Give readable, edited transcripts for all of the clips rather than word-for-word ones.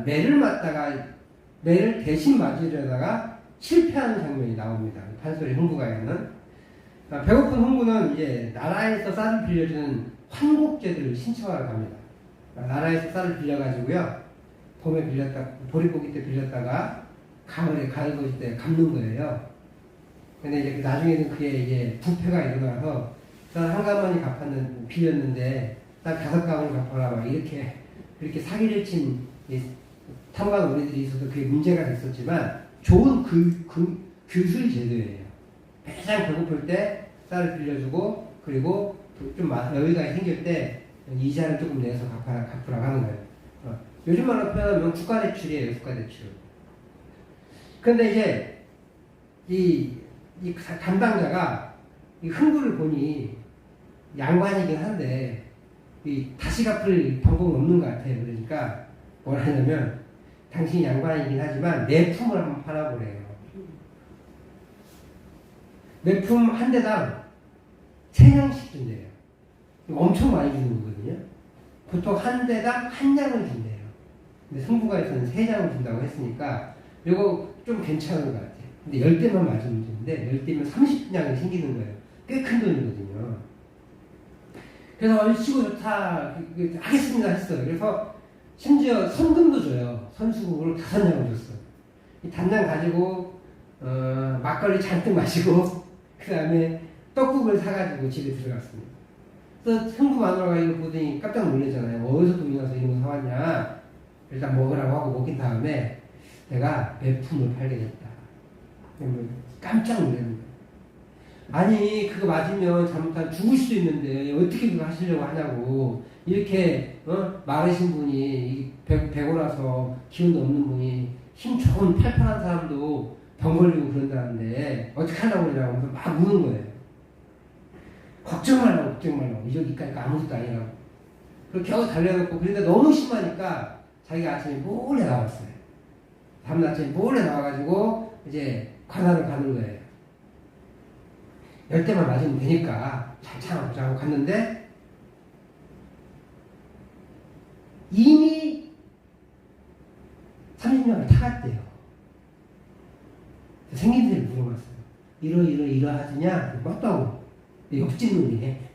매를 대신 맞으려다가 실패하는 장면이 나옵니다. 판소리 흥부가에는. 배고픈 흥부는 이제 나라에서 쌀을 빌려주는 환곡제들을 신청하러 갑니다. 나라에서 쌀을 빌려가지고요, 봄에 보릿고기 때 빌렸다가 가을 고기 때 갚는 거예요. 근데 이제 나중에는 그게 이제 부패가 일어나서 쌀 한 가마니 빌렸는데 쌀 5가마니 갚아라 막 그렇게 사기를 친 탐관 우리들이 있어서 그게 문제가 됐었지만 좋은 규술 제도예요. 가장 배고플 때 쌀을 빌려주고 그리고 좀 여유가 생길 때 이자를 조금 내서 갚으라고 하는 거예요. 요즘 말로 표현하면 국가대출이에요, 국가대출. 근데 이제 이 담당자가 이 흥부를 보니 양반이긴 한데 다시 갚을 방법은 없는 것 같아요. 그러니까 뭐라 하냐면 당신이 양반이긴 하지만 내 품을 한번 팔아보래요. 내 품 한 대당 3냥씩 준대요. 엄청 많이 주는 거거든요. 보통 한 대당 1냥을 준대요. 근데 승부가에서는 3냥을 준다고 했으니까 이거 좀 괜찮은 것 같아요. 근데 10대만 맞으면 되는데 10대면 30냥이 생기는 거예요. 꽤 큰 돈이거든요. 그래서 얼씨구 좋다 하겠습니다 했어요. 그래서 심지어 선금도 줘요. 선수국으로 5냥을 줬어요. 이 단장 가지고 막걸리 잔뜩 마시고 그 다음에 떡국을 사가지고 집에 들어갔습니다. 그래서 흥부 마누라가 이걸 보더니 깜짝 놀랐잖아요. 어디서 돈이 나서 이런 거 사왔냐. 일단 먹으라고 하고 먹인 다음에 내가 매품을 팔겠다. 깜짝 놀랐는 거예요. 아니 그거 맞으면 잘못하면 죽을 수도 있는데 어떻게 그거 하시려고 하냐고. 이렇게 마르신 분이 배고라서 기운도 없는 분이 힘 좋은 팔팔한 사람도 병 걸리고 그런다는데 어떻게 하려고 그러냐고 하면서 막 우는 거예요. 걱정 말라고. 이저기까지 아무것도 아니라고. 그리고 겨우 달려놓고 그런데 너무 심하니까 자기가 아침에 몰래 나왔어요. 다음날 아침에 몰래 나와가지고 이제 관할을 가는 거예요. 10대만 맞으면 되니까 잘 참아보자 하고 갔는데 이미 30년을 타갔대요. 생긴들이 물어봤어요. 이러하지냐? 맞다고. 옆집 놈이네.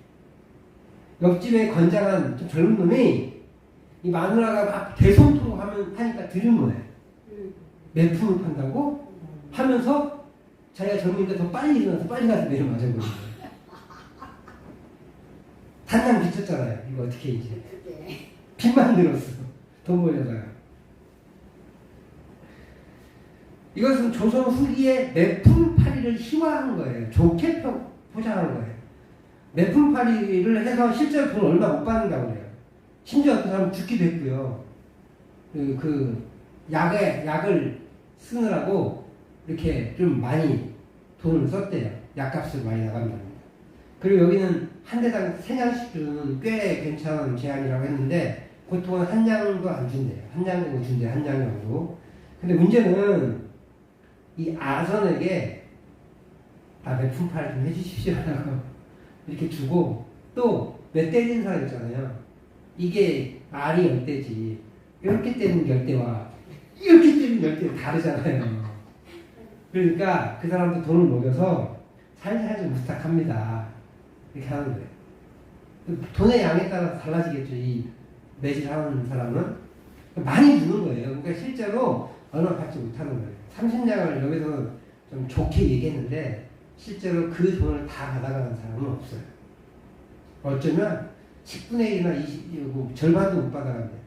옆집에 건장한 좀 젊은 놈이 이 마누라가 막 대성통 하니까 들은 거예요. 매품을 판다고 하면서 자기가 젊으니까 더 빨리 일어나서 빨리 가서 매를 맞아버린 거예요. 단장 비쳤잖아요. 이거 어떻게 이제. 빚만 들었어. 돈 벌려다가. 이것은 조선 후기에 매품팔이를 희화한 거예요. 좋게 포장한 거예요. 매품팔이를 해서 실제로 돈 얼마 못 받는다고 그래요. 심지어 어떤 사람은 죽기도 했고요. 약을 쓰느라고 이렇게 좀 많이 돈을 썼대요. 약값을 많이 나간답니다. 그리고 여기는 한 대당 3냥씩 주는 꽤 괜찮은 제한이라고 했는데 보통은 1냥도 안 준대요. 1냥 정도 준대요. 1냥 정도. 근데 문제는 이 아선에게 매품팔이 좀 해주십시오 라고 이렇게 주고 또 몇 때리는 사람 있잖아요. 이게 알이 10대지 이렇게 때리는 10대와 이렇게 때리는 10대는 다르잖아요. 그러니까 그 사람도 돈을 먹여서 살살 좀 부탁합니다. 이렇게 하는 거예요. 돈의 양에 따라서 달라지겠죠. 이 매질하는 사람은 많이 주는 거예요. 그러니까 실제로 얼마 받지 못하는 거예요. 30냥을 여기서 좀 좋게 얘기했는데 실제로 그 돈을 다 받아가는 사람은 없어요. 어쩌면 10분의 1이나 20, 절반도 못 받아간대요.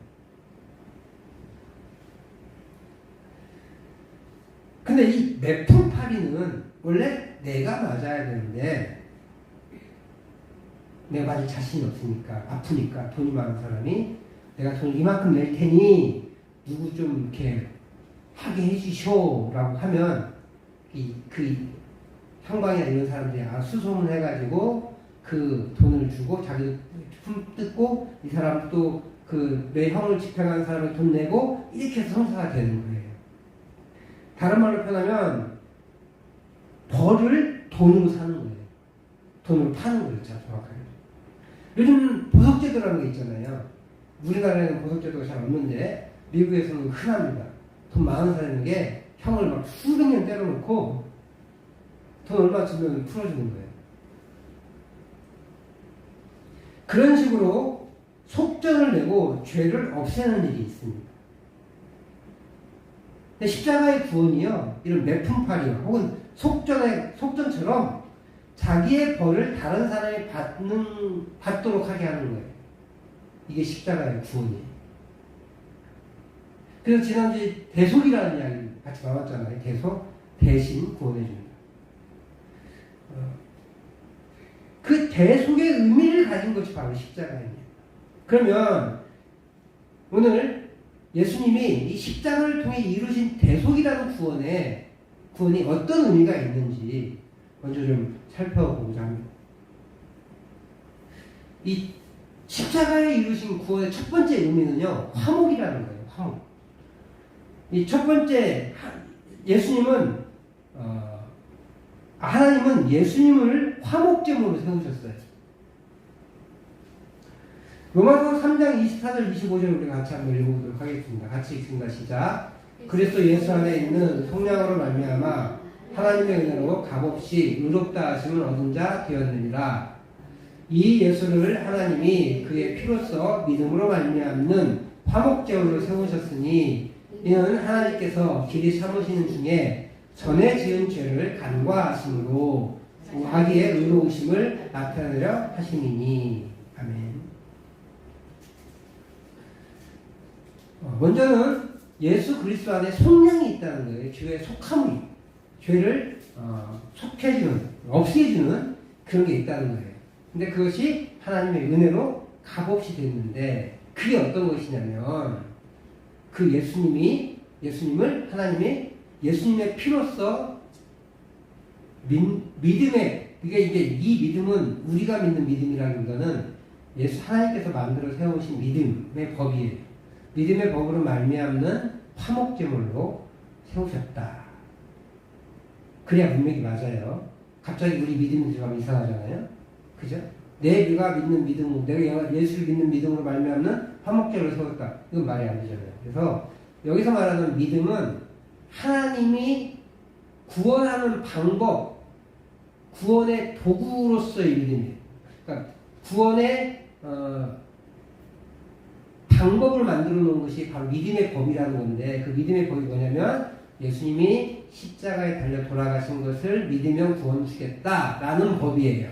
근데 이 매품팔이는 원래 내가 맞아야 되는데 내가 맞을 자신이 없으니까 아프니까 돈이 많은 사람이 내가 돈을 이만큼 낼 테니 누구 좀 이렇게 하게 해주쇼 라고 하면 그 형광이나 이런 사람들이 수소문 해가지고 그 돈을 주고 자기도 품 뜯고 이 사람도 내 형을 집행하는 사람이 돈 내고 이렇게 해서 성사가 되는 거예요. 다른 말로 표현하면 벌을 돈으로 사는 거예요. 돈으로 파는 거예요. 정확하게. 요즘 보석제도라는 게 있잖아요. 우리나라에는 보석제도가 잘 없는데 미국에서는 흔합니다. 돈 많은 사람에게 형을 막 수백 년 때려놓고 돈 얼마 주면 풀어주는 거예요. 그런 식으로 속전을 내고 죄를 없애는 일이 있습니다. 근데 십자가의 구원이요, 이런 매품팔이요, 혹은 속전처럼 자기의 벌을 다른 사람이 받도록 하게 하는 거예요. 이게 십자가의 구원이에요. 그래서 지난주에 대속이라는 이야기 같이 나왔잖아요. 대신 구원해줍니다. 그 대속의 의미를 가진 것이 바로 십자가입니다. 그러면 오늘 예수님이 이 십자가를 통해 이루신 대속이라는 구원이 어떤 의미가 있는지 먼저 좀 살펴보고자 합니다. 이 십자가에 이루신 구원의 첫 번째 의미는요, 화목이라는 거예요. 화목. 이 첫 번째, 하나님은 예수님을 화목제물로 세우셨어요. 로마서 3장 24절 25절 우리 같이 한번 읽어보도록 하겠습니다. 같이 읽습니다. 시작. 그리스도 예수 안에 있는 성령으로 말미암아 하나님의 은혜로 값없이 의롭다 하심을 얻은 자 되었느니라. 이 예수를 하나님이 그의 피로써 믿음으로 말미암는 화목제물로 세우셨으니 이는 하나님께서 길이 삼으시는 중에 전에 지은 죄를 간과하심으로 자기의 의로우심을 나타내려 하심이니. 아멘. 먼저는 예수 그리스도 안에 속량이 있다는 거예요. 죄의 속함이, 죄를 속해주는, 없애주는 그런 게 있다는 거예요. 근데 그것이 하나님의 은혜로 값없이 됐는데, 그게 어떤 것이냐면 그 예수님을 하나님이 예수님의 피로써 믿음의, 이게 이 믿음은 우리가 믿는 믿음이라기보다는 하나님께서 만들어 세우신 믿음의 법이에요. 믿음의 법으로 말미암는 화목제물로 세우셨다. 그래야 문맥이 맞아요. 갑자기 우리 믿음이 들어가면 이상하잖아요. 그죠? 내가 믿는 믿음, 내가 예수를 믿는 믿음으로 말미암는 화목제물로 세웠다. 이건 말이 안 되잖아요. 그래서 여기서 말하는 믿음은 하나님이 구원하는 방법, 구원의 도구로서의 믿음이에요. 그러니까 구원의 방법을 만들어 놓은 것이 바로 믿음의 법이라는 건데, 그 믿음의 법이 뭐냐면 예수님이 십자가에 달려 돌아가신 것을 믿으면 구원 주겠다라는 법이에요.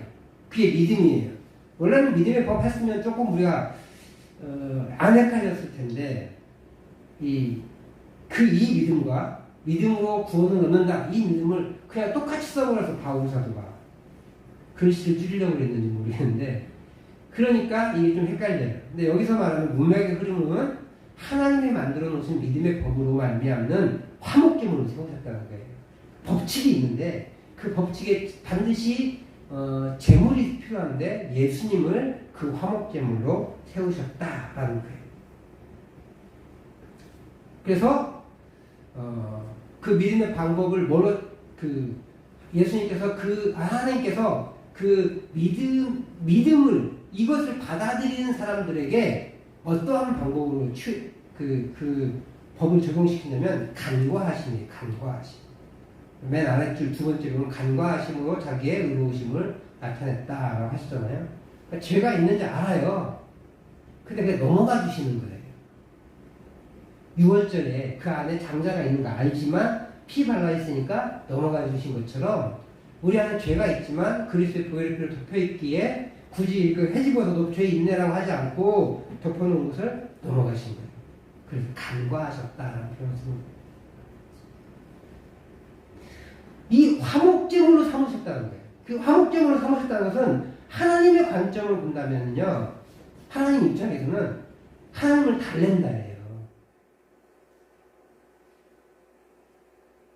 그게 믿음이에요. 원래는 믿음의 법 했으면 조금 우리가 안 헷갈렸을 텐데, 이 믿음과 믿음으로 구원을 얻는다, 이 믿음을 그냥 똑같이 써버려서 바울 사도가 글씨를 줄이려고 그랬는지 모르겠는데, 그러니까 이게 좀 헷갈려요. 근데 여기서 말하는 문맥의 흐름은 하나님이 만들어 놓으신 믿음의 법으로 말미암는 화목제물로 세우셨다는 거예요. 법칙이 있는데 그 법칙에 반드시 제물이 필요한데 예수님을 그 화목제물로 세우셨다라는 거예요. 그래서 그 믿음의 방법을 예수님께서 하나님께서 그 믿음을 이것을 받아들이는 사람들에게 어떠한 방법으로 그 법을 적용시키냐면 간과하심이에요. 간과하심. 맨 아랫줄 두 번째 보면 간과하심으로 자기의 의로우심을 나타냈다라고 하시잖아요. 그러니까 죄가 있는지 알아요. 근데 그게 넘어가 주시는 거예요. 6월절에 그 안에 장자가 있는 거 알지만 피 발라 있으니까 넘어가 주신 것처럼 우리 안에 죄가 있지만 그리스도의 보혈의 피로 덮여있기에 굳이 그 헤집어서도 죄 있네라고 하지 않고 덮어놓은 것을 넘어가신 거예요. 그래서 간과하셨다라는 표현을 씁니다. 이 화목제물로 삼으셨다는 거예요. 그 화목제물로 삼으셨다는 것은 하나님의 관점을 본다면요, 하나님 입장에서는 하나님을 달랜다예요.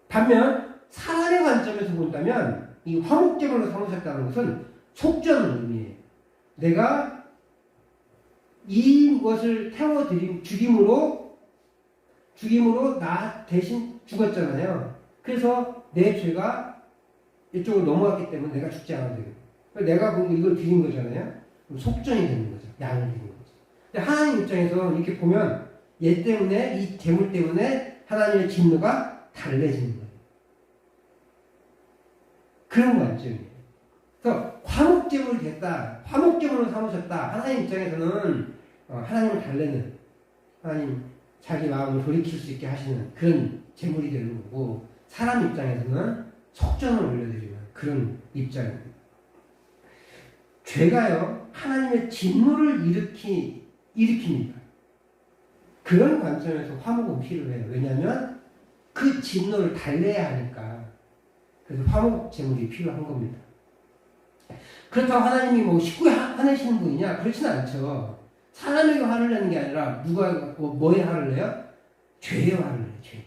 반면 사람의 관점에서 본다면 이 화목제물로 삼으셨다는 것은 속전을 의미해요. 내가 이것을 죽임으로 나 대신 죽었잖아요. 그래서 내 죄가 이쪽으로 넘어갔기 때문에 내가 죽지 않아도 돼요. 내가 보고 이걸 드린 거잖아요. 그럼 속전이 되는 거죠. 양을 드린 거죠. 근데 하나님 입장에서 이렇게 보면 얘 때문에, 이 재물 때문에 하나님의 진노가 달래지는 거예요. 그런 관점이에요. 그래서 화목제물이 됐다, 화목제물로 삼으셨다. 하나님 입장에서는 하나님을 달래는, 하나님 자기 마음을 돌이킬 수 있게 하시는 그런 제물이 되는 거고, 사람 입장에서는 속전을 올려드리는 그런 입장입니다. 죄가요, 하나님의 진노를 일으킵니다. 그런 관점에서 화목은 필요해요. 왜냐하면 그 진노를 달래야 하니까. 그래서 화목 제물이 필요한 겁니다. 그렇다고 하나님이 뭐 쉽게 화내시는 분이냐? 그렇진 않죠. 사람에게 화를 내는 게 아니라 누가 뭐에 화를 내요? 죄에 화를 내요. 죄.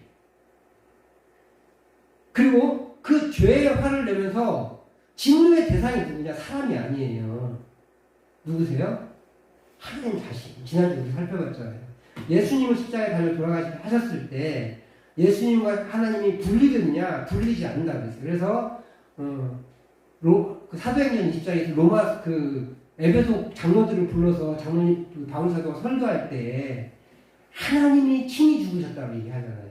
그리고 그 죄에 화를 내면서 진노의 대상이 누구냐? 사람이 아니에요. 누구세요? 하나님 자신. 지난주에 우리 살펴봤잖아요. 예수님을 십자가에 달려 돌아가셨을 때 예수님과 하나님이 분리되느냐? 분리지 않는다고 했어요. 그래서 사도행전 20장에서 로마 에베소 장로들을 불러서 바울 사도가 설교할 때 하나님이 친히 죽으셨다고 얘기하잖아요.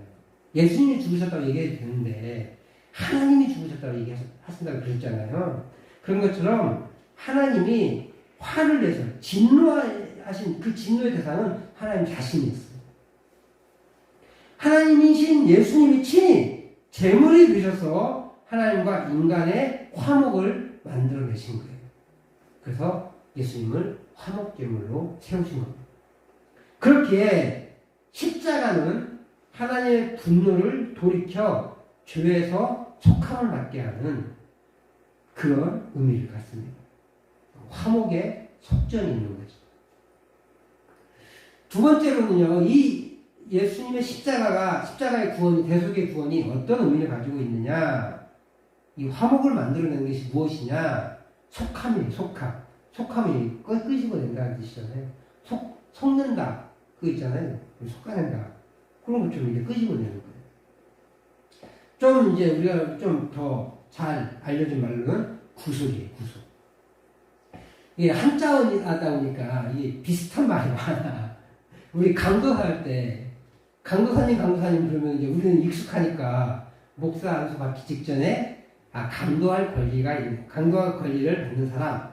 예수님이 죽으셨다고 얘기해도 되는데 하나님이 죽으셨다고 얘기하신다고 그랬잖아요. 그런 것처럼 하나님이 화를 내서 진노하신 그 진노의 대상은 하나님 자신이었어요. 하나님이신 예수님이 친히 제물이 되셔서 하나님과 인간의 화목을 만들어내신 거예요. 그래서 예수님을 화목제물로 세우신 겁니다. 그렇기에 십자가는 하나님의 분노를 돌이켜 죄에서 속함을 받게 하는 그런 의미를 갖습니다. 화목의 속전이 있는 거죠. 두 번째로는요, 이 예수님의 십자가의 구원이, 대속의 구원이 어떤 의미를 가지고 있느냐? 이 화목을 만들어내는 것이 무엇이냐? 속함이에요, 속함. 속함이 끄집어낸다는 뜻이잖아요. 속는다. 그거 있잖아요. 속아낸다. 그런 걸 좀 이제 끄집어내는 거예요. 좀 이제 우리가 좀 더 잘 알려진 말로는 구속이에요, 구속. 이게 한자어다 보니까 이게 비슷한 말이 많아. 우리 강도할 때, 강도사님 그러면 이제 우리는 익숙하니까 목사 안수 받기 직전에 강도할 권리가 있는, 강도할 권리를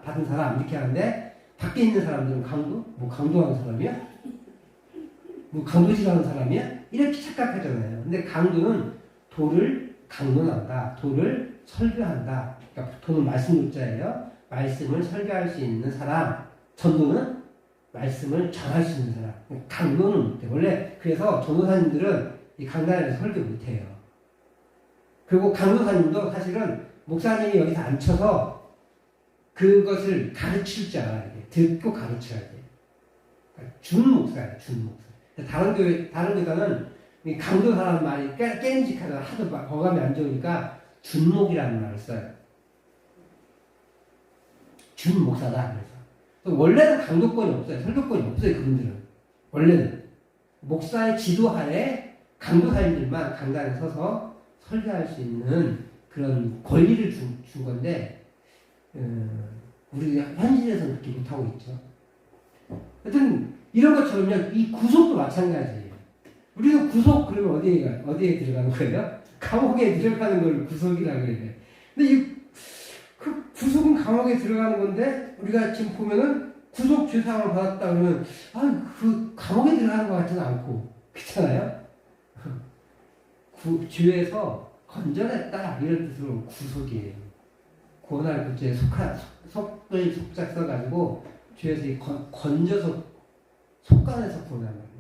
받은 사람, 이렇게 하는데, 밖에 있는 사람들은 뭐 강도하는 사람이야? 뭐 강도질하는 사람이야? 이렇게 착각하잖아요. 근데 강도는 도를 강론한다, 도를 설교한다. 그러니까 도는 말씀 요자예요. 말씀을 설교할 수 있는 사람, 전도는 말씀을 전할 수 있는 사람. 강도는 못해. 원래 그래서 전도사님들은 이 강단에서 설교 못해요. 그리고 강도사님도 사실은 목사님이 여기서 앉혀서 그것을 가르칠 줄 알아야 돼. 듣고 가르쳐야 돼. 준 목사예요, 준 목사. 다른 교단은 강도사라는 말이 깨름직하다, 하도 어감이 안 좋으니까 준목이라는 말을 써요. 준 목사다, 그래서. 원래는 강도권이 없어요. 설교권이 없어요, 그분들은. 원래는. 목사의 지도하에 강도사님들만 강단에 서서 설교할 수 있는 그런 권리를 준 건데, 우리가 현실에서는 그렇게 못하고 있죠. 하여튼, 이런 것처럼요, 이 구속도 마찬가지예요. 우리도 구속, 그러면 어디에 들어가는 거예요? 감옥에 들어가는 걸 구속이라고 해야 돼. 근데 그 구속은 감옥에 들어가는 건데, 우리가 지금 보면은 구속 죄사함을 받았다 그러면, 그 감옥에 들어가는 것 같지는 않고, 그렇잖아요? 죄에서 건져냈다, 이런 뜻으로 구속이에요. 구원할 그 죄에 속을 속작 써가지고, 죄에서 건져서, 속간에서 구원하는 거예요.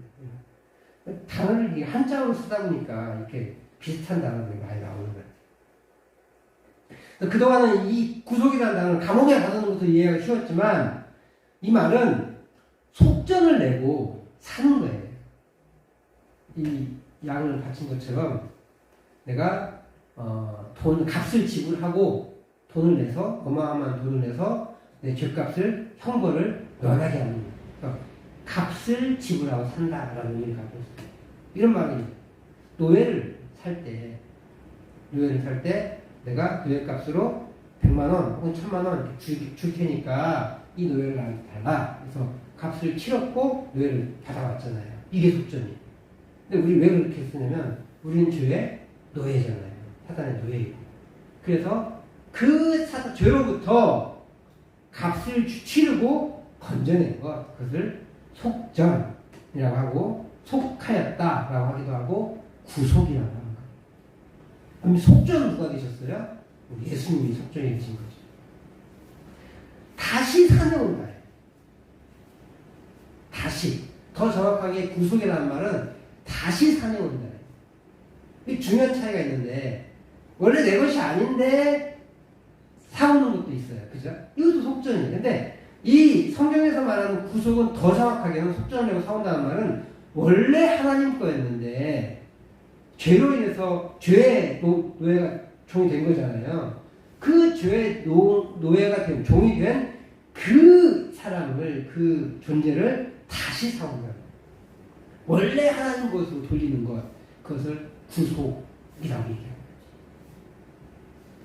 단어를 한자어로 쓰다 보니까 이렇게 비슷한 단어들이 많이 나오는 거예요. 그동안은 이 구속이라는 단어는 감옥에 가두는 것도 이해하기 쉬웠지만, 이 말은 속전을 내고 사는 거예요. 이 양을 바친 것처럼 내가 값을 지불하고 돈을 내서, 어마어마한 돈을 내서 내 죄값을, 형벌을 면하게 하는 거예요. 그러니까 값을 지불하고 산다라는 의미를 갖고 있어요. 이런 말이, 노예를 살 때 내가 노예값으로 100만원 혹은 1000만원 줄 테니까 이 노예를 나한테 달라. 그래서 값을 치렀고 노예를 받아왔잖아요. 이게 속전이에요. 근데 우리 왜 그렇게 쓰냐면 우리는 죄의 노예잖아요. 사단의 노예이고. 그래서 그 죄로부터 값을 치르고 건져낸 것, 그것을 속전이라고 하고 속하였다라고 하기도 하고 구속이라고 하는 거예요. 그럼 속전은 누가 되셨어요? 예수님이 속전이 되신 거죠. 다시 산에 온다. 다시. 더 정확하게 구속이라는 말은 다시 산에 온다. 이 중요한 차이가 있는데 원래 내 것이 아닌데 사오는 것도 있어요. 그죠? 이것도 속전이에요. 근데 이 성경에서 말하는 구속은 더 정확하게는 속전을 내고 사온다는 말은 원래 하나님 거였는데 죄로 인해서 죄의 노예가 종이 된 거잖아요. 그 죄의 노예가 된 종이 된 그 사람을, 그 존재를 다시 사온 거예요. 원래 하나님 것으로 돌리는 것, 그것을 구속이라고 얘기합니다.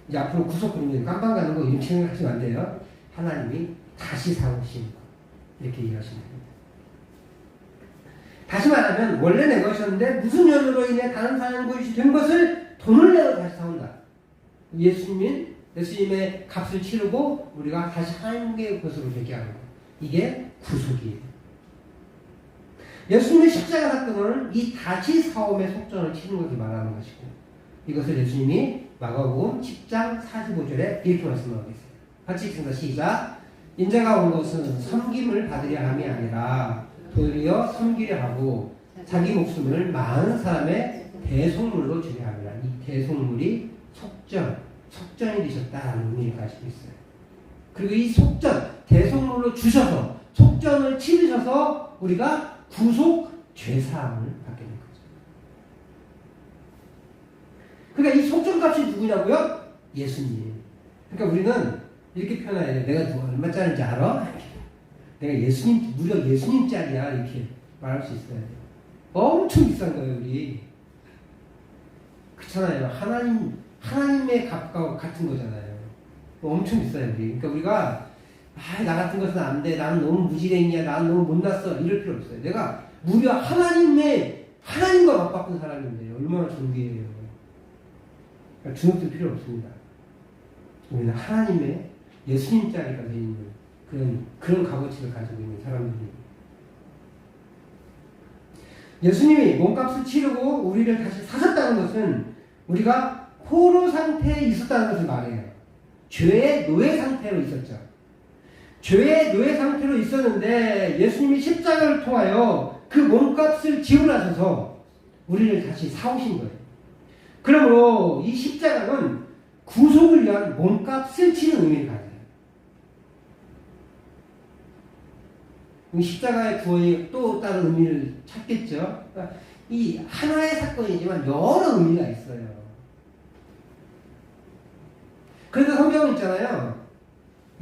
이제 앞으로 구속 그러면 깜빵 가는 거 이런 생각하시면 안 돼요. 하나님이 다시 사오신 것, 이렇게 얘기하시면 됩니다. 다시 말하면 원래 내 것이었는데 무슨 연유로 인해 다른 사람 것이 된 것을 돈을 내고 다시 사온다. 예수님의 값을 치르고 우리가 다시 하나님의 것으로 되게 하는 것. 이게 구속이에요. 예수님의 십자가 사건은 이 다시 사옴의 속전을 치는 것을 말하는 것이고, 이것을 예수님이 마가복음 10장 45절에 이렇게 말씀하고 있어요. 같이 읽습니다. 시작. 인자가 온 것은 섬김을 받으려 함이 아니라 도리어 섬기려 하고 자기 목숨을 많은 사람의 대속물로 주려 함이라. 이 대속물이 속전이 되셨다라는 의미를 가지고 있어요. 그리고 이 속전, 대속물로 주셔서 속전을 치르셔서 우리가 구속 죄사함을 받게 된 거죠. 그러니까 이 속전값이 누구냐고요? 예수님. 그러니까 우리는 이렇게 표현해야 돼. 내가 얼마짜리인지 알아? 내가 예수님, 무려 예수님짜리야. 이렇게 말할 수 있어야 돼요. 엄청 비싼 거예요, 우리. 그렇잖아요. 하나님의 값과 같은 거잖아요. 엄청 비싸요, 우리. 그러니까 우리가, 나 같은 것은 안 돼. 나는 너무 무지랭이야. 나는 너무 못났어. 이럴 필요 없어요. 내가 무려 하나님과 맞바꾼 사람인데, 얼마나 존귀해요. 그러니까 주눅들 필요 없습니다. 우리는 하나님의 예수님짜리가 되어 있는 그런 값어치를 가지고 있는 사람들이. 예수님이 몸값을 치르고 우리를 다시 사셨다는 것은 우리가 포로 상태에 있었다는 것을 말해요. 죄의 노예 상태로 있었죠. 죄의 노예 상태로 있었는데 예수님이 십자가를 통하여 그 몸값을 지불하셔서 우리를 다시 사오신 거예요. 그러므로 이 십자가는 구속을 위한 몸값을 치는 의미를 가져요. 십자가의 구원이 또 다른 의미를 찾겠죠. 그러니까 이 하나의 사건이지만 여러 의미가 있어요. 그래서 성경은 있잖아요.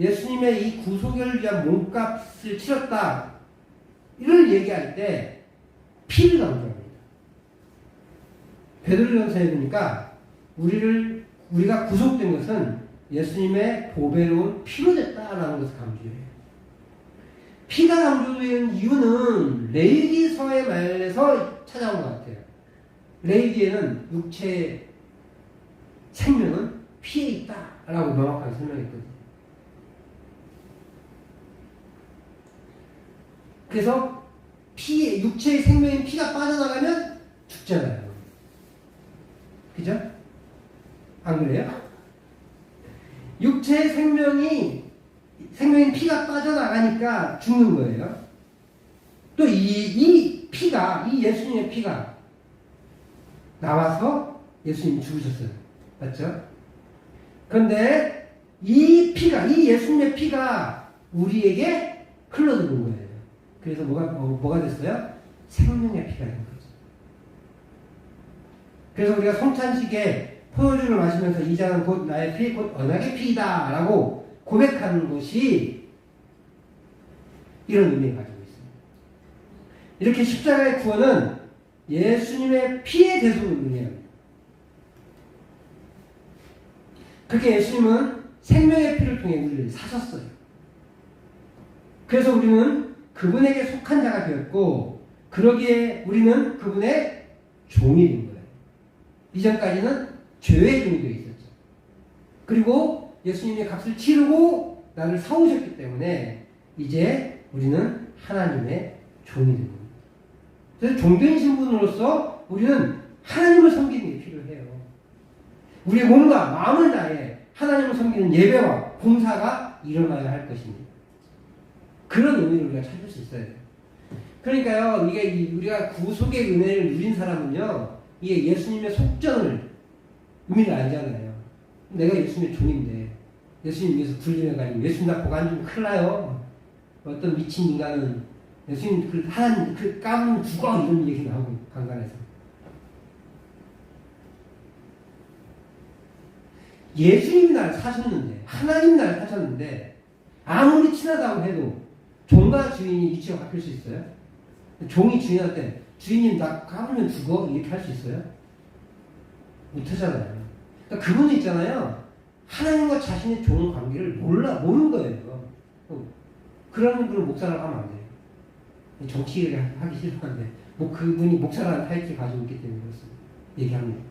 예수님의 이 구속을 위한 몸값을 치렀다. 이를 얘기할 때 피를 강조합니다. 베드로전서에 보니까 우리가 구속된 것은 예수님의 보배로운 피로 됐다라는 것을 강조해요. 피가 강조되는 이유는 레위기서의 말에서 찾아온 것 같아요. 레위기에는 육체의 생명은 피에 있다라고 명확하게 설명했거든요. 그래서 육체의 생명인 피가 빠져나가면 죽잖아요. 그죠? 안 그래요? 육체의 생명인 피가 빠져나가니까 죽는 거예요. 또 이 피가, 이 예수님의 피가 나와서 예수님이 죽으셨어요. 맞죠? 그런데 이 예수님의 피가 우리에게 흘러들어온 거예요. 그래서 뭐가 됐어요? 생명의 피가 된 거죠. 그래서 우리가 성찬식에 포도주를 마시면서 이 잔은 곧 나의 피, 곧 언약의 피이다 라고 고백하는 것이 이런 의미를 가지고 있습니다. 이렇게 십자가의 구원은 예수님의 피의 대속을 의미합니다. 그렇게 예수님은 생명의 피를 통해 우리를 사셨어요. 그래서 우리는 그분에게 속한 자가 되었고, 그러기에 우리는 그분의 종이 된 거예요. 이전까지는 죄의 종이 되어 있었죠. 그리고 예수님이 값을 치르고 나를 사오셨기 때문에 이제 우리는 하나님의 종이 된 겁니다. 그래서 종된 신분으로서 우리는 하나님을 섬기는 게 필요해요. 우리의 몸과 마음을 다해 하나님을 섬기는 예배와 봉사가 일어나야 할 것입니다. 그런 의미를 우리가 찾을 수 있어야 돼요. 그러니까요, 이게 우리가 구속의 은혜를 누린 사람은요, 이게 예수님의 속전을 의미를 알잖아요. 내가 예수님의 종인데, 예수님 위해서 굴림해가지고, 예수님 나 보고 앉으면 큰일 나요. 어떤 미친 인간은 예수님 하나님 까면 죽어! 이런 얘기 나오고, 강간에서. 예수님이 나를 사셨는데, 하나님이 나를 사셨는데, 아무리 친하다고 해도 종과 주인이 위치가 바뀔 수 있어요? 종이 주인한테 주인님 나 까불면 죽어? 이렇게 할 수 있어요? 못하잖아요. 그러니까 그분은 있잖아요. 하나님과 자신의 종 관계를 모르는 거예요. 그런 분을 목사라고 하면 안 돼요. 정치 얘기를 하기 싫어하는데 그분이 목사라는 타이틀을 가지고 있기 때문에 그렇습니다. 얘기합니다.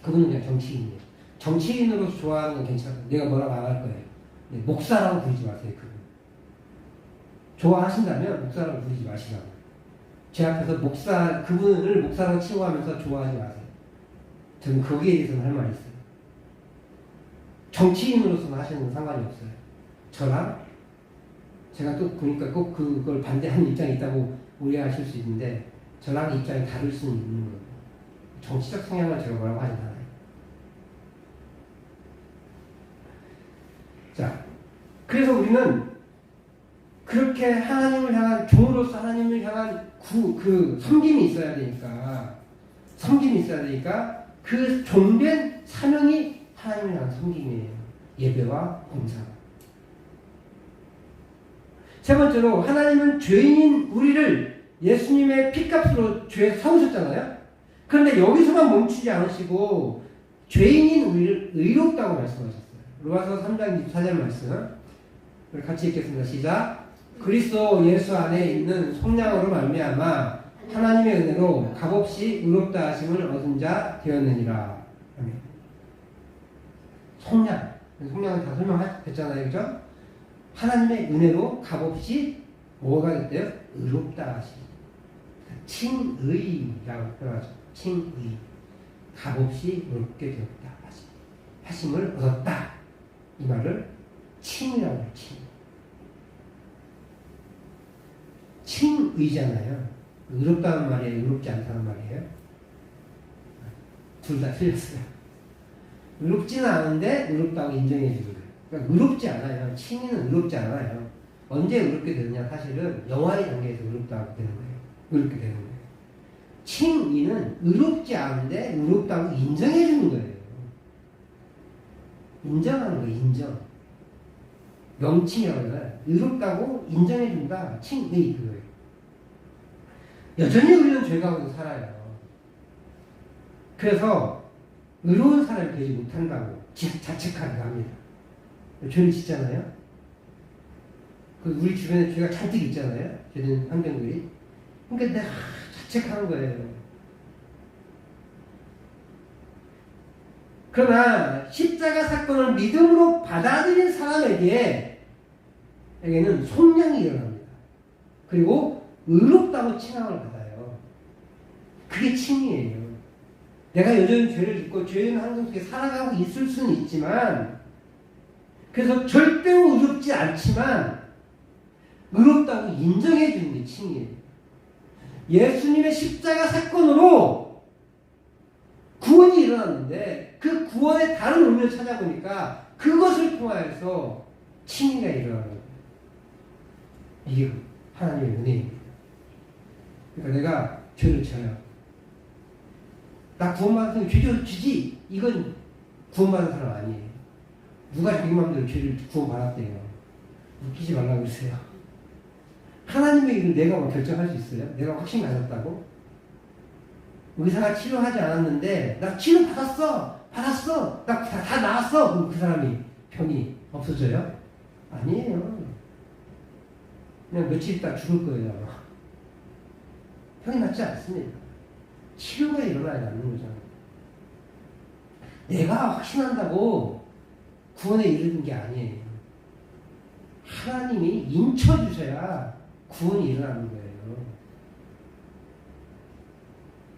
그분은 그냥 정치인이에요. 정치인으로서 좋아하는 건 괜찮아요. 내가 뭐라고 안 할 거예요. 네, 목사라고 부르지 마세요. 그분. 좋아하신다면 목사라고 부르지 마시라고. 제 앞에서 그분을 목사라고 칭호하면서 좋아하지 마세요. 저는 거기에 대해서는 할 말이 있어요. 정치인으로서는 하시는 건 상관이 없어요. 저랑 제가 또 보니까 꼭 그걸 반대하는 입장이 있다고 오해하실 수 있는데 저랑 입장이 다를 수는 있는 거예요. 정치적 성향을 제가 뭐라고 하진 않아요. 자, 그래서 우리는 그렇게 하나님을 향한 종으로서 하나님을 향한 섬김이 있어야 되니까 그 종된 사명이 하나님을 향한 섬김이에요. 예배와 봉사. 세 번째로 하나님은 죄인인 우리를 예수님의 피값으로 죄에 사오셨잖아요. 그런데 여기서만 멈추지 않으시고 죄인인 우리를 의롭다고 말씀하셨어요. 로마서 3장 24절 말씀 우리 같이 읽겠습니다. 시작. 그리스도 예수 안에 있는 속량으로 말미암아 하나님의 은혜로 값없이 의롭다 하심을 얻은 자 되었느니라. 아멘. 속량은 다 설명했잖아요. 그죠? 하나님의 은혜로 값없이 뭐가 됐대요? 의롭다 하심. 칭의라고 표현하죠. 칭의. 값없이 의롭게 되었다 하심을 얻었다. 이 말을 칭이라고 해요. 칭의잖아요. 의롭다는 말이에요? 의롭지 않다는 말이에요? 둘 다 틀렸어요. 의롭지는 않은데 의롭다고 인정해 주는 거예요. 그러니까 의롭지 않아요. 칭의는 의롭지 않아요. 언제 의롭게 되느냐 사실은 영화의 단계에서 의롭다고 되는 거예요. 의롭게 되는 거예요. 칭의는 의롭지 않은데 의롭다고 인정해 주는 거예요. 인정하는 거예요. 인정. 명칭이라고 해요. 의롭다고 인정해 준다. 칭의 그거예요. 여전히 우리는 죄 가운데 살아요. 그래서 의로운 사람이 되지 못한다고 자책하기도 합니다. 죄를 짓잖아요. 우리 주변에 죄가 잔뜩 있잖아요. 죄는 환경들이. 그러니까 내가 자책하는 거예요. 그러나 십자가 사건을 믿음으로 받아들인 사람에게는 속량이 일어납니다. 그리고 의롭다고 칭함을 받아요. 그게 칭이에요. 내가 여전히 죄를 짓고 죄인 환경 속에 살아가고 있을 수는 있지만 그래서 절대로 의롭지 않지만 의롭다고 인정해 주는 게 칭이에요. 예수님의 십자가 사건으로 구원이 일어났는데 그 구원의 다른 의미를 찾아보니까 그것을 통하여서 칭의가 일어나는 거예요. 이게 하나님의 은혜입니다. 그러니까 내가 죄를 져요. 나 구원받았으면 죄를 지지. 이건 구원받은 사람 아니에요. 누가 자기 마음대로 죄를 구원받았대요. 웃기지 말라고 그러세요. 하나님의 일을 내가 뭐 결정할 수 있어요? 내가 확신 가졌다고? 의사가 치료하지 않았는데 나 치료 받았어. 나 다 나았어. 그럼 그 사람이 병이 없어져요? 아니에요. 그냥 며칠 있다 죽을 거예요. 병이 낫지 않습니다. 치료가 일어나지 않는 거죠. 내가 확신한다고 구원에 이르는 게 아니에요. 하나님이 인쳐주셔야 구원이 일어나는 거예요.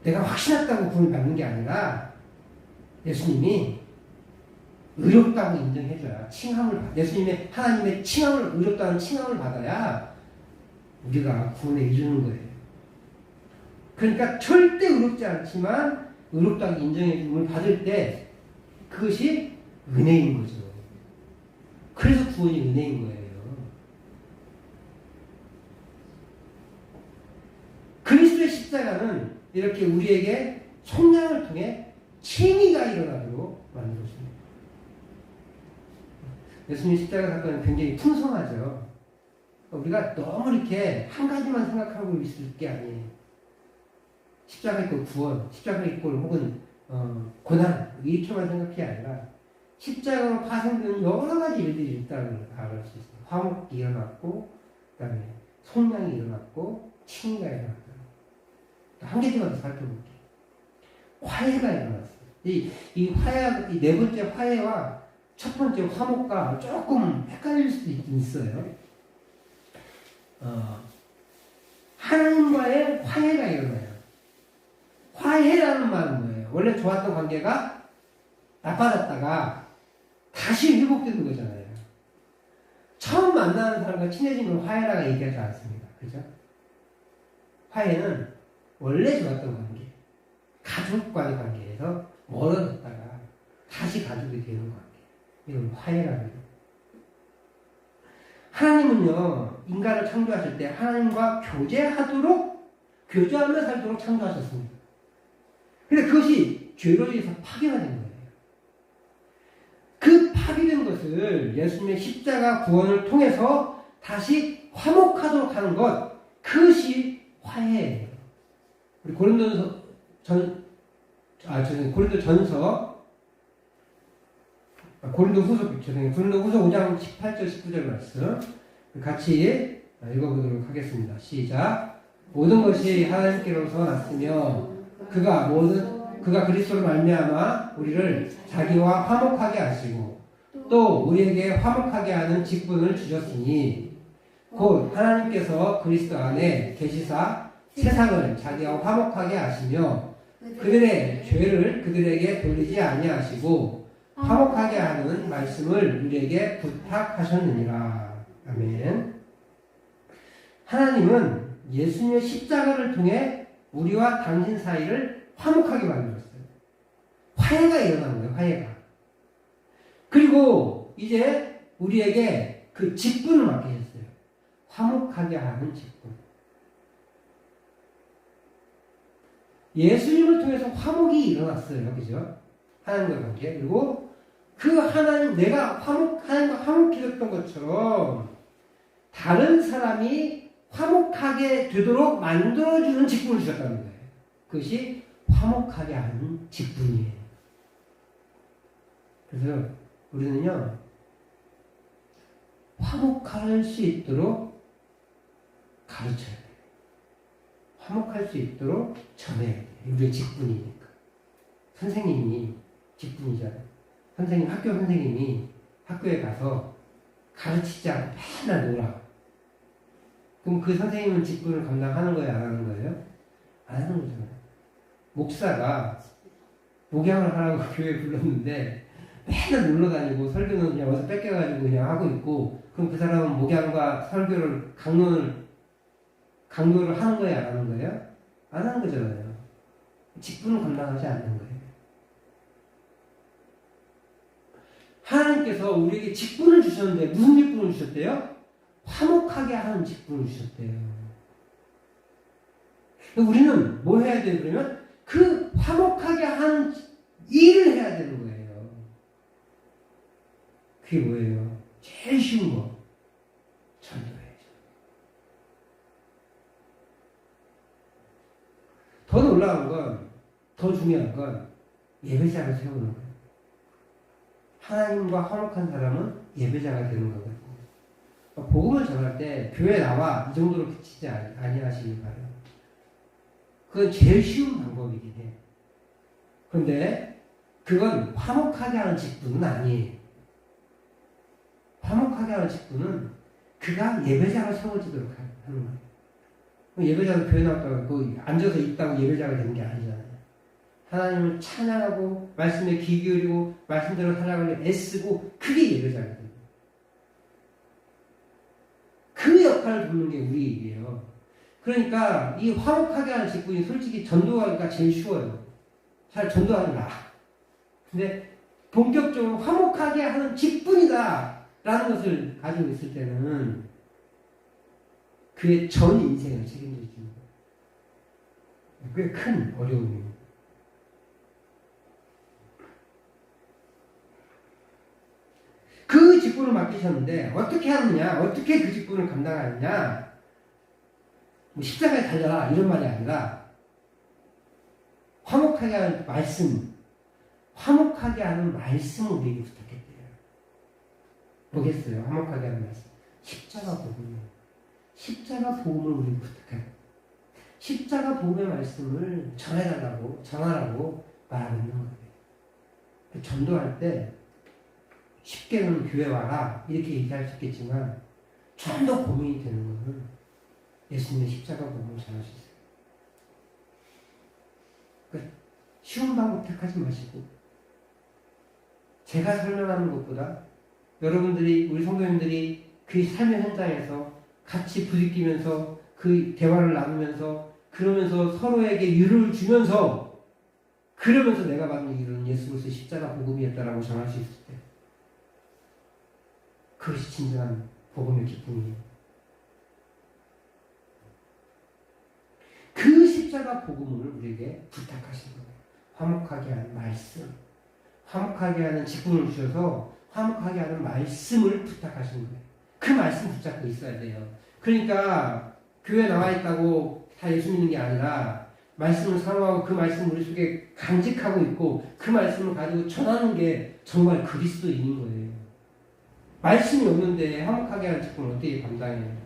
내가 확신했다고 구원을 받는 게 아니라 예수님이 의롭다고 인정해줘야 예수님의 하나님의 칭함을 의롭다는 칭함을 받아야 우리가 구원에 이르는 거예요. 그러니까 절대 의롭지 않지만 의롭다고 인정해줌을 받을 때 그것이 은혜인 거죠. 그래서 구원이 은혜인 거예요. 그리스도의 십자가는 이렇게 우리에게 속량을 통해 칭의가 일어나도록 만들어줍니다. 예수님 십자가 사건은 굉장히 풍성하죠. 우리가 너무 이렇게 한 가지만 생각하고 있을 게 아니에요. 십자가 있고 구원, 십자가 있고 혹은 고난 이렇게만 생각이 아니라 십자가로 파생되는 여러 가지 일들이 있다는 걸 알을 수 있어요. 화목이 일어났고, 그 다음에 속량이 일어났고, 칭의가 일어났다. 한 개만 더 살펴볼게요. 화해가 일어났어요. 이 네 번째 화해와 첫 번째 화목과 조금 헷갈릴 수도 있긴 있어요. 하나님과의 화해가 일어나요. 화해라는 말은 뭐예요? 원래 좋았던 관계가 나빠졌다가 다시 회복되는 거잖아요. 처음 만나는 사람과 친해지면 화해라고 얘기하지 않습니다. 그죠? 화해는 원래 좋았던 관계, 가족과의 관계에서 멀어졌다가 다시 가족이 되는 관계. 이건 화해라는 거예요. 하나님은요, 인간을 창조하실 때 하나님과 교제하며 살도록 창조하셨습니다. 근데 그것이 죄로 인해서 파괴가 된 거예요. 그 파괴된 것을 예수님의 십자가 구원을 통해서 다시 화목하도록 하는 것, 그것이 화해예요. 우리 고린도전서 5장 18절 19절 말씀 같이 읽어보도록 하겠습니다. 시작. 모든 것이 하나님께로서 났으며 그가 그리스도로 말미암아 우리를 자기와 화목하게 하시고 또 우리에게 화목하게 하는 직분을 주셨으니 곧 하나님께서 그리스도 안에 계시사 세상을 자기와 화목하게 하시며 그들의 죄를 그들에게 돌리지 아니하시고 화목하게 하는 말씀을 우리에게 부탁하셨느니라. 아멘. 하나님은 예수님의 십자가를 통해 우리와 당신 사이를 화목하게 만들었어요. 화해가 일어나는 거예요. 화해가. 그리고 이제 우리에게 그 직분을 맡기셨어요. 화목하게 하는 직분. 예수님을 통해서 화목이 일어났어요. 그죠? 하나님과 관계. 그리고 그 하나님, 내가 하나님과 화목해졌던 것처럼 다른 사람이 화목하게 되도록 만들어주는 직분을 주셨다는 거예요. 그것이 화목하게 하는 직분이에요. 그래서 우리는요, 화목할 수 있도록 가르쳐야 돼요. 화목할 수 있도록 전해야 돼요. 우리의 직분이니까. 선생님이 직분이잖아요. 학교 선생님이 학교에 가서 가르치지 않고 맨날 놀아. 그럼 그 선생님은 직분을 감당하는 거예요? 안 하는 거예요? 안 하는 거잖아요. 목사가 목양을 하라고 교회에 불렀는데 맨날 놀러 다니고 설교는 그냥 어디서 뺏겨가지고 그냥 하고 있고, 그럼 그 사람은 목양과 설교를 강요를 하는 거예요? 안 하는 거예요? 안 하는 거잖아요. 직분을 감당하지 않는 거예요. 하나님께서 우리에게 직분을 주셨는데 무슨 직분을 주셨대요? 화목하게 하는 직분을 주셨대요. 우리는 뭐 해야 돼요? 그러면 그 화목하게 하는 일을 해야 되는 거예요. 그게 뭐예요? 제일 쉬운 거. 전도해야죠. 더 놀라운 건, 더 중요한 건 예배자를 세우는 거예요. 하나님과 화목한 사람은 예배자가 되는 거거든요. 복음을 전할 때 교회 나와 이 정도로 그치지 아니하시길 바라요. 그건 제일 쉬운 방법이긴 해요. 그런데 그건 화목하게 하는 직분은 아니에요. 화목하게 하는 직분은 그가 예배자로 세워지도록 하는 거예요. 예배자로 교회 나왔다고 그 앉아서 있다고 예배자가 되는 게 아니잖아요. 하나님을 찬양하고 말씀에 귀 기울이고 말씀대로 살아가려 애쓰고 그게 예배자가 돼요. 그 역할을 돕는 게 우리 일이에요. 그러니까 이 화목하게 하는 직분이 솔직히 전도하기가 제일 쉬워요. 잘 전도하기 나. 근데 본격적으로 화목하게 하는 직분이다 라는 것을 가지고 있을 때는 그의 전 인생을 책임져 주는 거예요. 꽤 큰 어려움입니다. 그 직분을 맡기셨는데 어떻게 하느냐, 어떻게 그 직분을 감당하느냐, 뭐 십자가에 달려라 이런 말이 아니라 화목하게 하는 말씀, 화목하게 하는 말씀을 우리에게 부탁했대요. 뭐겠어요? 화목하게 하는 말씀. 십자가 복음이에요. 십자가 복음을 우리에게 부탁해요. 십자가 복음의 말씀을 전해달라고, 전하라고 말하고 있는 거예요. 전도할 때 쉽게는 교회 와라 이렇게 얘기할 수 있겠지만 좀 더 고민이 되는 것은 예수님의 십자가 복음을 전할 수 있어요. 그러니까 쉬운 방법 택하지 마시고 제가 설명하는 것보다 여러분들이, 우리 성도님들이 그 삶의 현장에서 같이 부딪히면서 그 대화를 나누면서 그러면서 서로에게 위로를 주면서 그러면서 내가 받은 위로는 예수 그리스도의 십자가 복음이었다라고 전할 수 있을 때 그것이 진정한 복음의 기쁨이에요. 그 십자가 복음을 우리에게 부탁하신 거예요. 화목하게 하는 말씀, 화목하게 하는 직분을 주셔서 화목하게 하는 말씀을 부탁하신 거예요. 그 말씀 붙잡고 있어야 돼요. 그러니까 교회 나와 있다고 다 예수 믿는 게 아니라 말씀을 사모하고 그 말씀 우리 속에 간직하고 있고 그 말씀을 가지고 전하는 게 정말 그리스도인인 거예요. 말씀이 없는데 화목하게 하는 직분을 어떻게 감당해요?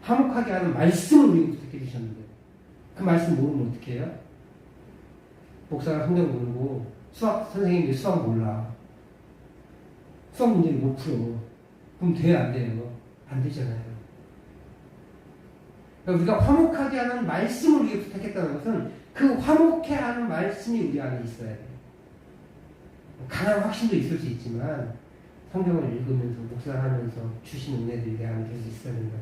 화목하게 하는 말씀을 우리가 부탁해 주셨는데 그 말씀 모르면 어떻게 해요? 목사가 성경 모르고 수학 선생님이 수학 몰라. 수학 문제를 못 풀어. 그럼 돼요? 안 돼요? 안 되잖아요. 그러니까 우리가 화목하게 하는 말씀을 우리가 부탁했다는 것은 그 화목해 하는 말씀이 우리 안에 있어야 돼요. 강한 확신도 있을 수 있지만 성경을 읽으면서 묵상하면서 주신 은혜들이 내 안에 계속 있어야 된다.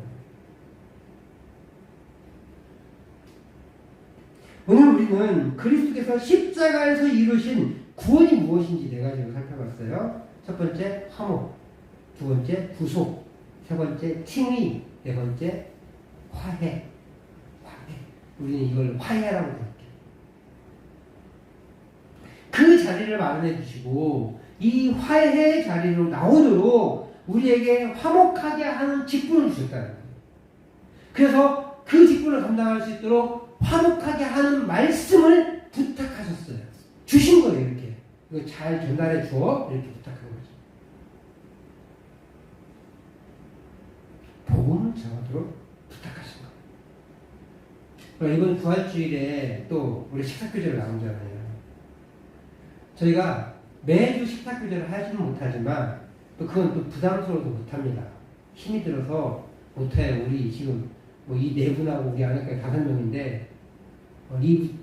오늘 우리는 그리스도께서 십자가에서 이루신 구원이 무엇인지 네 가지로 살펴봤어요. 첫 번째 화목, 두 번째 구속, 세 번째 칭의, 네 번째 화해. 우리는 이걸 화해라고 부를게요. 그 자리를 마련해 주시고 이 화해의 자리로 나오도록 우리에게 화목하게 하는 직분을 주셨다는 거예요. 그래서 그 직분을 감당할 수 있도록 화목하게 하는 말씀을 부탁하셨어요. 주신 거예요, 이렇게. 이거 잘 전달해 줘. 이렇게 부탁한 거죠. 복음을 전하도록 부탁하신 거예요. 이번 부활주일에 또 우리 식사교제를 나오잖아요. 저희가 매주 식사교제를 하지는 못하지만 또 그건 또 부담스러워서 못합니다. 힘이 들어서 못해요. 우리 지금 뭐 이 네 분하고 우리 안에까지 5명인데 이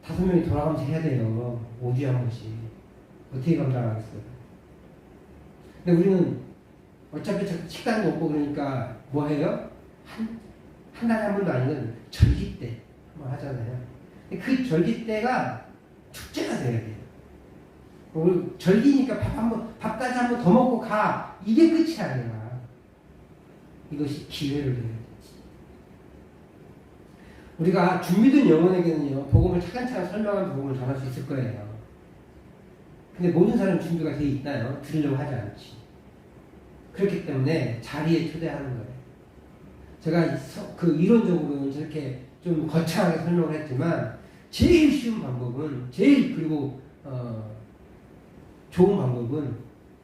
5명이 돌아가면서 해야 돼요. 5주에 한 번씩. 어떻게 감당하겠어요? 근데 우리는 어차피 식당도 없고 그러니까 뭐 해요? 한 달에 한 번도 아니면 절기 때 뭐 하잖아요. 그 절기 때가 축제가 돼야 돼요. 절기니까 밥까지 한 번 더 먹고 가. 이게 끝이 아니라 이것이 기회를 드려야 돼. 우리가 준비된 영혼에게는요, 복음을 차근차근 설명한 복음을 전할 수 있을 거예요. 근데 모든 사람이 준비가 돼 있나요? 들으려고 하지 않지. 그렇기 때문에 자리에 초대하는 거예요. 제가 그 이론적으로는 저렇게 좀 거창하게 설명을 했지만 제일 쉬운 방법은 그리고 좋은 방법은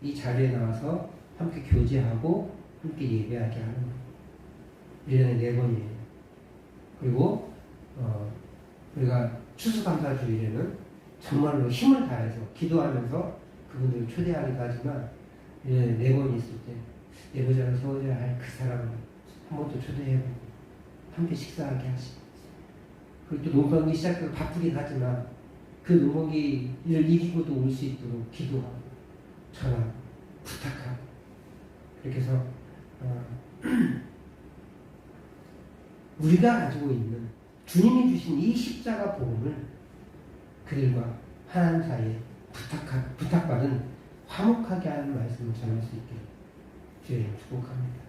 이 자리에 나와서 함께 교제하고 함께 예배하게 하는 거예요. 1년에 4번이에요. 그리고 우리가 추수감사주일에는 정말로 힘을 다해서 기도하면서 그분들을 초대하기도 하지만, 예, 네 번 있을 때 내보자로 세워져야 할 그 사람을 한 번 더 초대해보고 함께 식사하게 하시고, 그리고 또 농번기 시작되고 바쁘긴 하지만 그 농번기를 이기고도 올 수 있도록 기도하고 전하고 부탁하고, 그렇게 해서 우리가 가지고 있는 주님이 주신 이 십자가 복음을 그들과 하나님 사이에 부탁받은 화목하게 하는 말씀을 전할 수 있게 주님 축복합니다.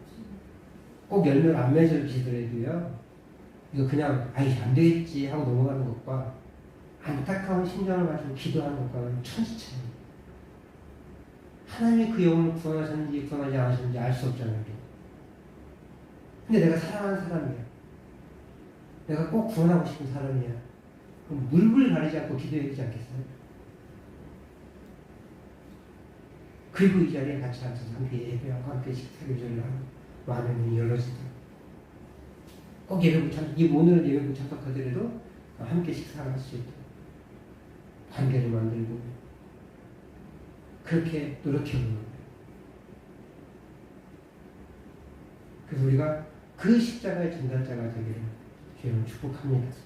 꼭 열매를 안 맺어지더라도요, 이거 그냥 아이 안 되겠지 하고 넘어가는 것과 안타까운 심정을 가지고 기도하는 것과는 천지차이입니다. 하나님이 그 영혼을 구원하셨는지 구원하지 않으셨는지 알 수 없잖아요. 근데 내가 사랑하는 사람이야, 내가 꼭 구원하고 싶은 사람이야, 그럼 물불 가리지 않고 기도해야 되지 않겠어요? 그리고 이 자리에 같이 앉아서 함께 예배하고 함께 식사교제를 하고 마음의 문이 열어진다. 꼭 예배 못 참석, 오늘은 예배 못 참석하더라도 함께 식사를 할 수 있도록 관계를 만들고 그렇게 노력해보는 거예요. 그래서 우리가 그 십자가의 전달자가 되기를 주님은 축복합니다.